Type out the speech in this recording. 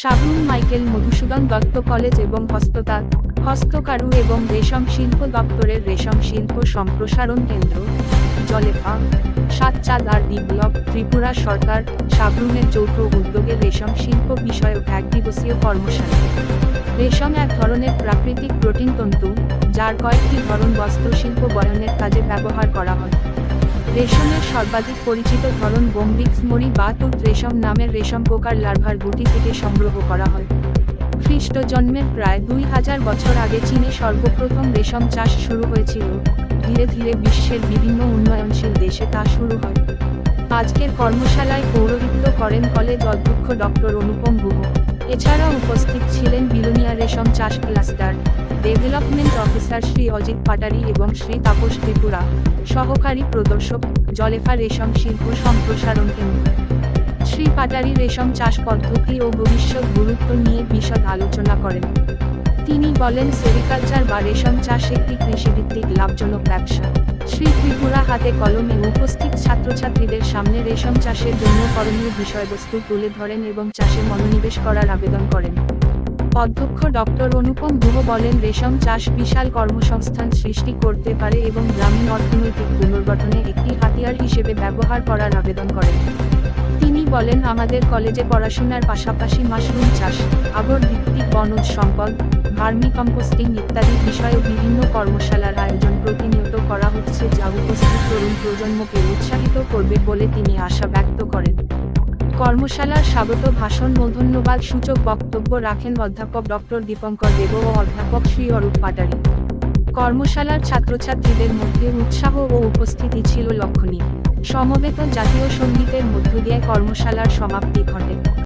Sabroom Michael Madhusudan Dutta college এবং হস্ততাঁত, হস্তকারু এবং রেশম শিল্প দপ্তরের রেশম শিল্প সম্প্রসারণ কেন্দ্র, জলেফা, সাতচাঁদ আর বিপ্লব, ত্রিপুরা সরকার, সাবরুমের যৌথ উদ্যোগে রেশম শিল্প বিষয়ক এক দিবসীয় কর্মশালা। রেশম এক ধরনের প্রাকৃতিক প্রোটিন তন্তু, যার কয়েকটি ধরন বস্ত্রশিল্প বয়নের কাজে ব্যবহার করা হয়। রেশমের সর্বাধিক পরিচিত ধরন বোম্বিক্স মরি বা তুঁত রেশম নামের রেশম পোকার লার্ভার গুটি থেকে সংগ্রহ করা হয়। খ্রিস্ট জন্মের প্রায় 2000 বছর আগে চীনে সর্বপ্রথম রেশম চাষ শুরু হয়েছিল। ধীরে ধীরে বিশ্বের বিভিন্ন উন্নয়নশীল দেশে তা শুরু হয়। আজকের কর্মশালায় পৌরোহিত্য করেন কলেজ অধ্যক্ষ ডক্টর অনুপম গুহ। এছাড়াও উপস্থিত ছিলেন বিলোনিয়া রেশম চাষ cluster development officer Shri Ajit Patari এবং শ্রী তাপস ত্রিপুরা, সহকারী প্রদর্শক, জলেফা রেশম শিল্প সম্প্রসারণ কেন্দ্র। শ্রী পাটারি রেশম চাষ পদ্ধতি ও ভবিষ্যৎ গুরুত্ব নিয়ে বিশদ আলোচনা করেন। তিনি বলেন, সেরিকালচার বা রেশম চাষ একটি কৃষিভিত্তিক লাভজনক ব্যবসা। শ্রী ত্রিপুরা হাতে কলমে উপস্থিত ছাত্রছাত্রীদের সামনে রেশম চাষের জন্য করণীয় বিষয়বস্তু তুলে ধরেন এবং চাষে মনোনিবেশ করার আবেদন করেন। অধ্যক্ষ ডক্টর অনুপম গুহ বলেন, রেশম চাষ বিশাল কর্মসংস্থান সৃষ্টি করতে পারে এবং গ্রামীণ অর্থনৈতিক পুনর্গঠনে একটি হাতিয়ার হিসেবে ব্যবহার করার আবেদন করেন। তিনি বলেন, আমাদের কলেজে পড়াশোনার পাশাপাশি মাশরুম চাষ, আগর ভিত্তিক বনজ সম্পদ, ভার্মি কম্পোস্টিং ইত্যাদি বিষয়ে বিভিন্ন কর্মশালার আয়োজন প্রতিনিয়ত করা হচ্ছে, যা উপস্থিত তরুণ প্রজন্মকে উৎসাহিত করবে বলে তিনি আশা ব্যক্ত করেন। কর্মশালার স্বাগত ভাষণ ও ধন্যবাদ সূচক বক্তব্য রাখেন অধ্যাপক ডক্টর দীপঙ্কর দেব ও অধ্যাপক শ্রী অরূপ পাটারি। কর্মশালার ছাত্রছাত্রীদের মধ্যে উৎসাহ ও উপস্থিতি ছিল লক্ষণীয়। সমবেত জাতীয় সঙ্গীতের মধ্য দিয়ে কর্মশালার সমাপ্তি ঘটে।